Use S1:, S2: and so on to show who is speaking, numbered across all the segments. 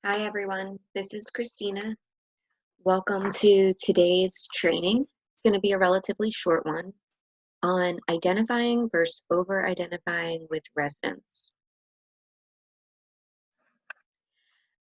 S1: Hi everyone, this is Christina. Welcome to today's training. It's going to be a relatively short one on identifying versus over-identifying with residents.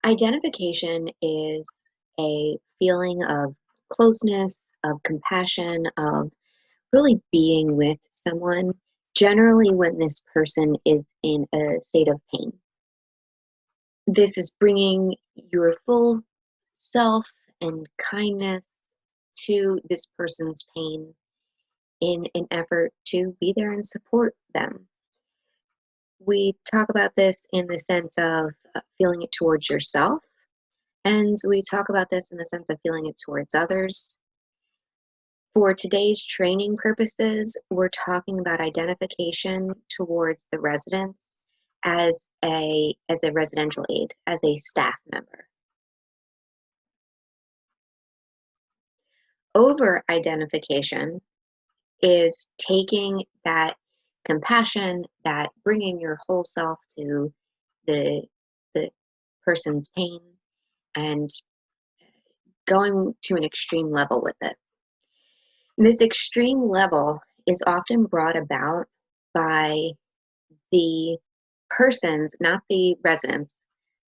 S1: Identification is a feeling of closeness, of compassion, of really being with someone, generally when this person is in a state of pain. This is bringing your full self and kindness to this person's pain in an effort to be there and support them. We talk about this in the sense of feeling it towards yourself, and we talk about this in the sense of feeling it towards others. For today's training purposes, we're talking about identification towards the residents as a residential aide, as a staff member. Over identification is taking that compassion, that bringing your whole self to the the person's pain and going to an extreme level with it. This extreme level is often brought about by the persons, not the residents,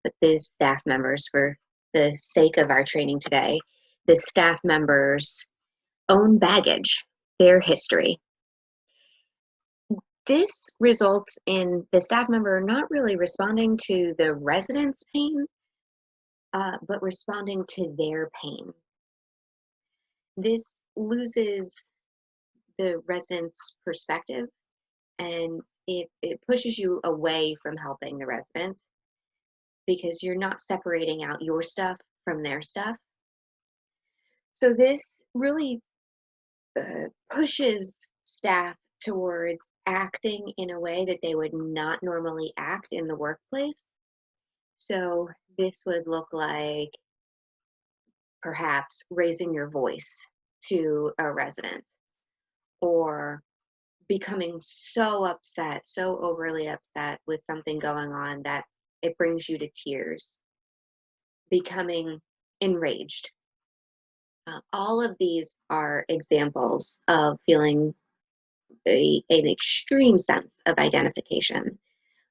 S1: but the staff members for the sake of our training today, the staff members' own baggage, their history. This results in the staff member not really responding to the resident's pain, but responding to their pain. This loses the resident's perspective and it pushes you away from helping the resident because you're not separating out your stuff from their stuff. So this really pushes staff towards acting in a way that they would not normally act in the workplace. So this would look like perhaps raising your voice to a resident or becoming so upset, so overly upset with something going on that it brings you to tears, becoming enraged. All of these are examples of feeling an extreme sense of identification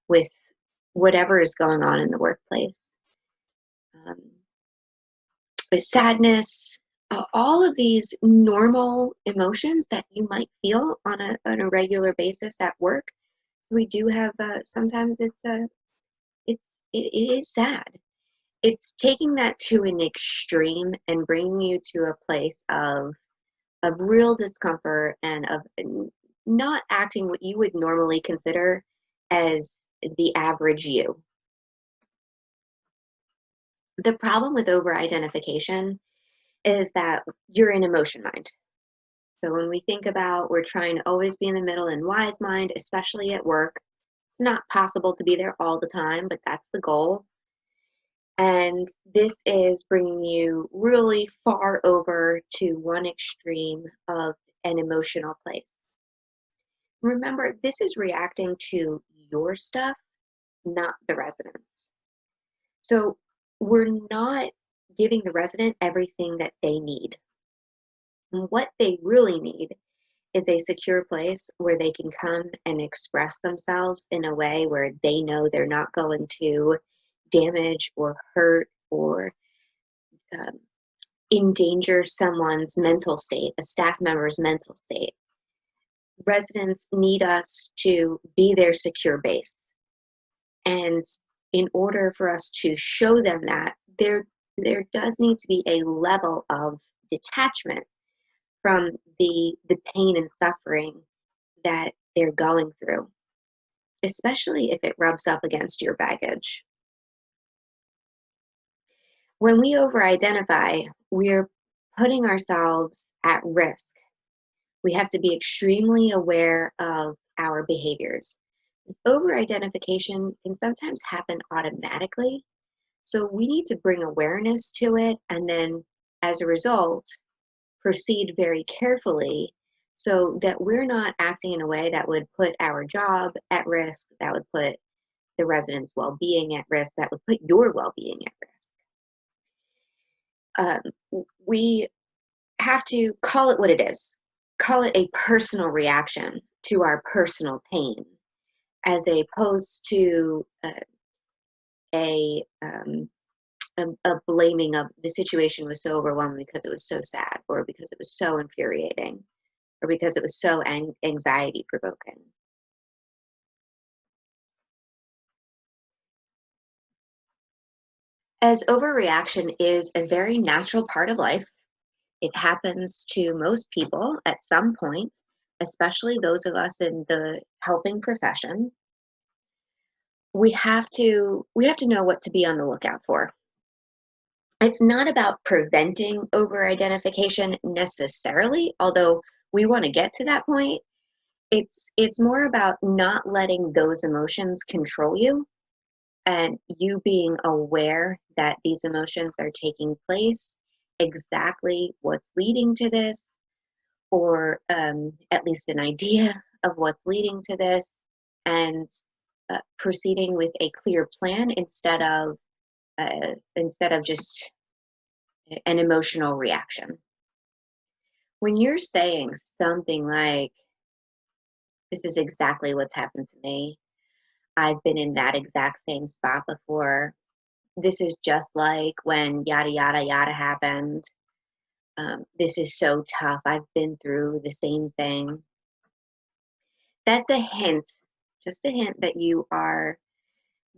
S1: with whatever is going on in the workplace. Um, the sadness, all of these normal emotions that you might feel on a regular basis at work. So we do have sometimes it is sad. It's taking that to an extreme and bringing you to a place of real discomfort and of not acting what you would normally consider as the average you. The problem with over identification is that you're in emotion mind. So when we think about we're trying to always be in the middle in wise mind, especially at work, it's not possible to be there all the time, but that's the goal. And this is bringing you really far over to one extreme of an emotional place. Remember, this is reacting to your stuff, not the residents. So we're not giving the resident everything that they need. And what they really need is a secure place where they can come and express themselves in a way where they know they're not going to damage or hurt or um, endanger someone's mental state, a staff member's mental state. Residents need us to be their secure base. And in order for us to show them that, there does need to be a level of detachment from the pain and suffering that they're going through, especially if it rubs up against your baggage. When we over-identify, we're putting ourselves at risk. We have to be extremely aware of our behaviors. Over-identification can sometimes happen automatically, so we need to bring awareness to it and then, as a result, proceed very carefully so that we're not acting in a way that would put our job at risk, that would put the residents' well-being at risk, that would put your well-being at risk. Um, we have to call it what it is. Call it a personal reaction to our personal pain, as opposed to a, um, a blaming of the situation was so overwhelming because it was so sad, or because it was so infuriating, or because it was so anxiety provoking. As overreaction is a very natural part of life, it happens to most people at some point, especially those of us in the helping profession. We have to know what to be on the lookout for. It's not about preventing over identification necessarily, although we want to get to that point. It's more about not letting those emotions control you, and you being aware that these emotions are taking place, exactly what's leading to this, or at least an idea of what's leading to this, and proceeding with a clear plan instead of just an emotional reaction. When you're saying something like, "This is exactly what's happened to me. I've been in that exact same spot before. This is just like when yada yada yada happened. This is so tough. I've been through the same thing." That's a hint, just a hint that you are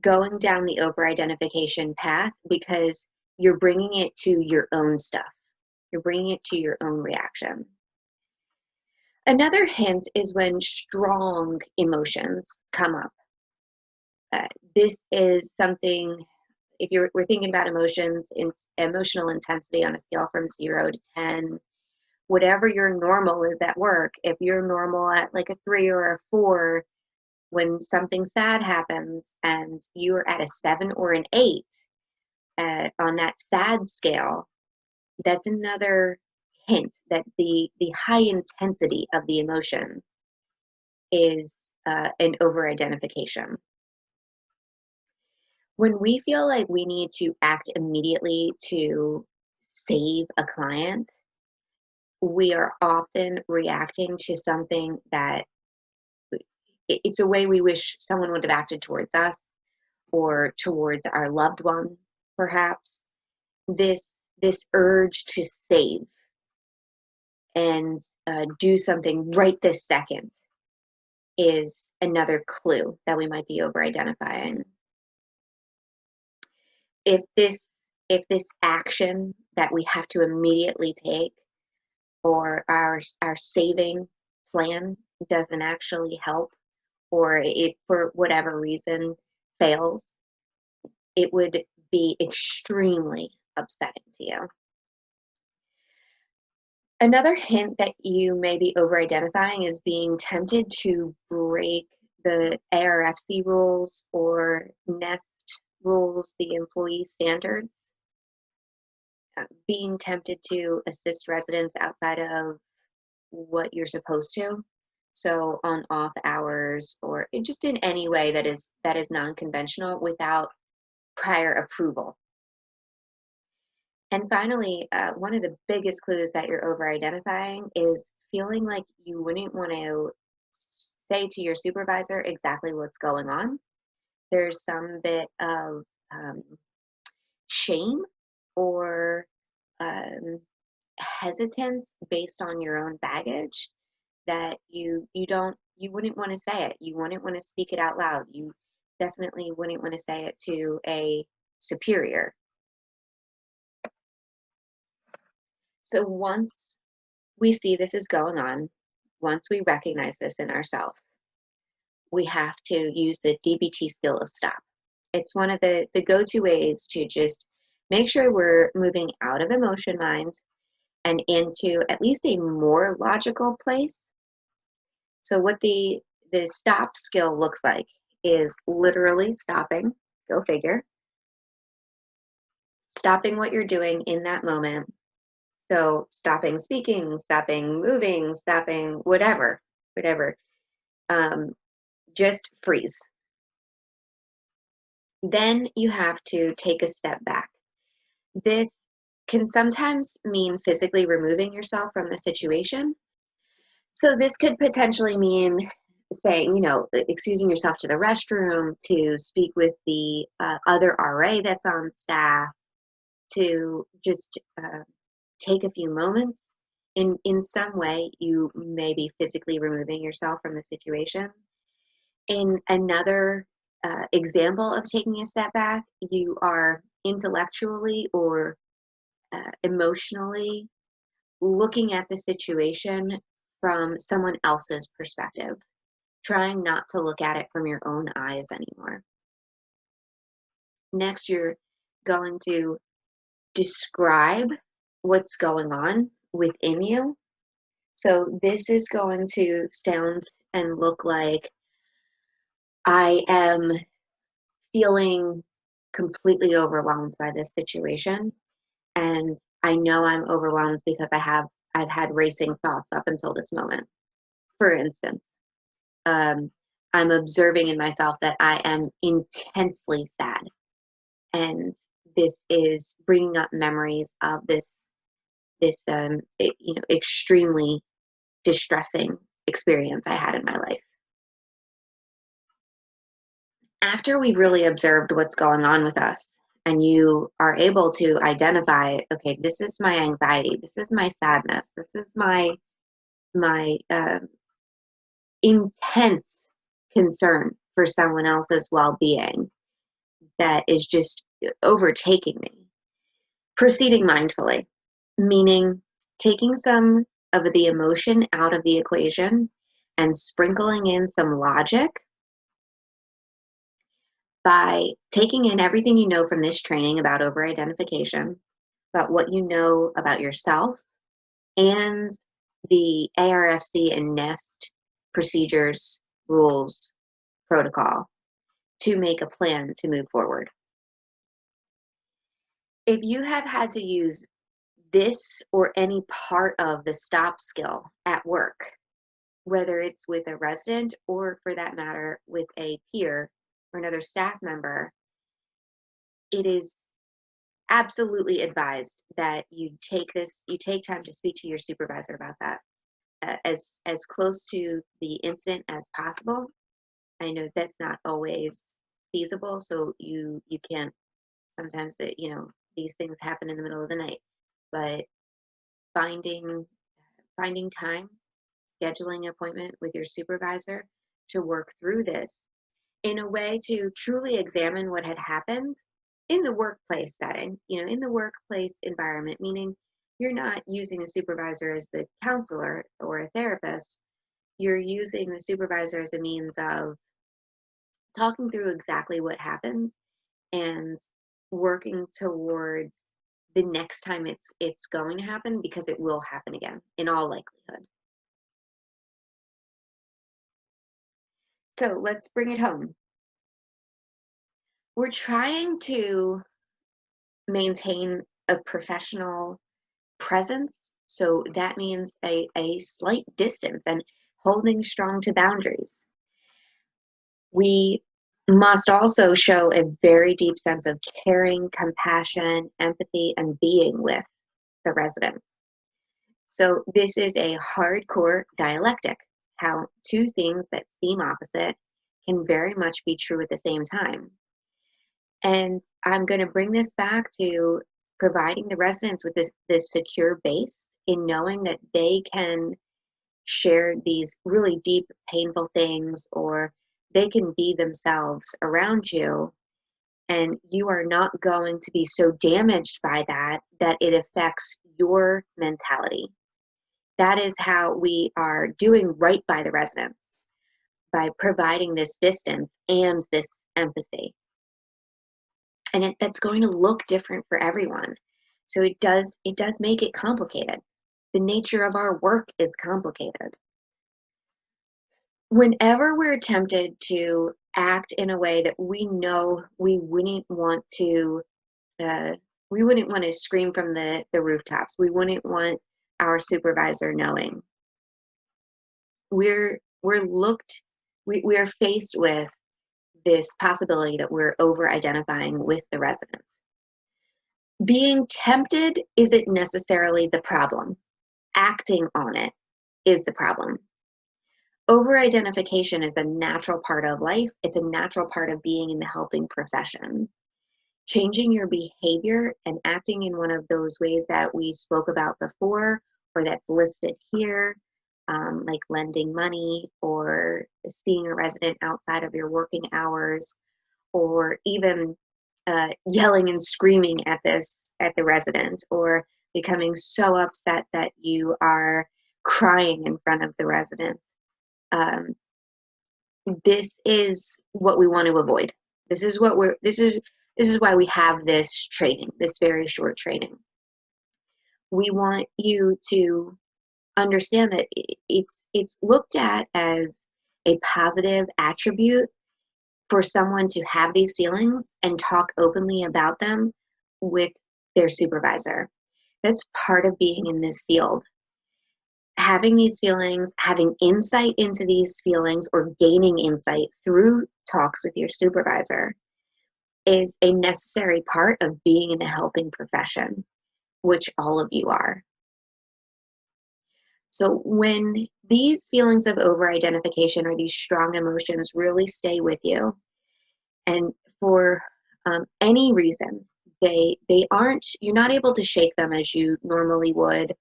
S1: going down the over identification path because you're bringing it to your own stuff. You're bringing it to your own reaction. Another hint is when strong emotions come up. This is something, if we're thinking about emotions, in emotional intensity on a scale from 0 to 10, whatever your normal is at work, if you're normal at like a 3 or a 4, when something sad happens and you're at a 7 or an 8 on that sad scale, that's another hint that the high intensity of the emotion is an over identification. When we feel like we need to act immediately to save a client, we are often reacting to something that it's a way we wish someone would have acted towards us or towards our loved one, perhaps. This urge to save and do something right this second is another clue that we might be over identifying. If this action that we have to immediately take, or our saving plan, doesn't actually help, or it for whatever reason fails, it would be extremely upsetting to you. Another hint that you may be over identifying is being tempted to break the ARFC rules or NEST rules, the employee standards. Being tempted to assist residents outside of what you're supposed to. So on off hours, or just in any way that is non-conventional without prior approval. And finally, one of the biggest clues that you're over identifying is feeling like you wouldn't want to say to your supervisor exactly what's going on. There's some bit of um, shame or um, hesitance based on your own baggage that you wouldn't want to say it. You wouldn't want to speak it out loud. You definitely wouldn't want to say it to a superior. So once we see this is going on, once we recognize this in ourselves, we have to use the DBT skill of stop. It's one of the go-to ways to just make sure we're moving out of emotion mind and into at least a more logical place. So what the stop skill looks like is literally stopping, go figure, stopping what you're doing in that moment. So stopping speaking, stopping moving, stopping whatever. Um, just freeze. Then you have to take a step back. This can sometimes mean physically removing yourself from the situation. So this could potentially mean saying, excusing yourself to the restroom, to speak with the other RA that's on staff, to just take a few moments. In some way, you may be physically removing yourself from the situation. In another example of taking a step back, you are intellectually or emotionally looking at the situation from someone else's perspective, trying not to look at it from your own eyes anymore. Next, you're going to describe what's going on within you. So this is going to sound and look like, I am feeling completely overwhelmed by this situation, and I know I'm overwhelmed because I've had racing thoughts up until this moment. For instance, um, I'm observing in myself that I am intensely sad, and this is bringing up memories of this extremely distressing experience I had in my life. After we've really observed what's going on with us, and you are able to identify, okay, this is my anxiety, this is my sadness, this is my intense concern for someone else's well-being that is just overtaking me. Proceeding mindfully, meaning taking some of the emotion out of the equation and sprinkling in some logic by taking in everything you know from this training about over-identification, about what you know about yourself, and the ARFC and NEST procedures, rules, protocol to make a plan to move forward. If you have had to use this or any part of the stop skill at work, whether it's with a resident or for that matter with a peer or another staff member, it is absolutely advised that you take time to speak to your supervisor about that as close to the incident as possible. I know that's not always feasible, so you can't sometimes these things happen in the middle of the night, but finding time, scheduling an appointment with your supervisor to work through this in a way to truly examine what had happened in the workplace setting, in the workplace environment, meaning you're not using a supervisor as the counselor or a therapist. You're using the supervisor as a means of talking through exactly what happened and working towards the next time it's going to happen, because it will happen again in all likelihood. So let's bring it home. We're trying to maintain a professional presence. So that means a slight distance and holding strong to boundaries. We must also show a very deep sense of caring, compassion, empathy, and being with the resident. So this is a hardcore dialectic, how two things that seem opposite can very much be true at the same time. And I'm going to bring this back to providing the residents with this secure base in knowing that they can share these really deep, painful things, or they can be themselves around you, and you are not going to be so damaged by that it affects your mentality. That is how we are doing right by the residents, by providing this distance and this empathy. And that's going to look different for everyone. So it does make it complicated. The nature of our work is complicated. Whenever we're tempted to act in a way that we know we wouldn't want to scream from the rooftops, we wouldn't want our supervisor knowing, we are faced with this possibility that we're over identifying with the residents. Being tempted isn't necessarily the problem. Acting on it is the problem. Over-identification is a natural part of life. It's a natural part of being in the helping profession. Changing your behavior and acting in one of those ways that we spoke about before, or that's listed here, like lending money or seeing a resident outside of your working hours, or even yelling and screaming at the resident, or becoming so upset that you are crying in front of the resident. Um, this is what we want to avoid. This is why we have this training, this very short training. We want you to understand that it's looked at as a positive attribute for someone to have these feelings and talk openly about them with their supervisor. That's part of being in this field. Having these feelings, having insight into these feelings, or gaining insight through talks with your supervisor is a necessary part of being in a helping profession, which all of you are. So when these feelings of over-identification or these strong emotions really stay with you, and for any reason, they aren't, you're not able to shake them as you normally would,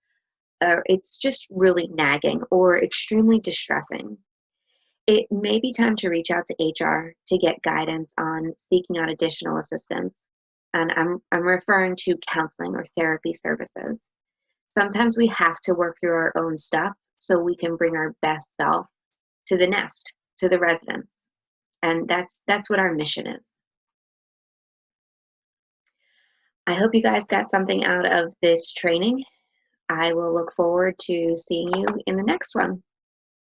S1: or it's just really nagging or extremely distressing, it may be time to reach out to HR to get guidance on seeking out additional assistance. And I'm referring to counseling or therapy services. Sometimes we have to work through our own stuff so we can bring our best self to the nest, to the residents. And that's what our mission is. I hope you guys got something out of this training. I will look forward to seeing you in the next one.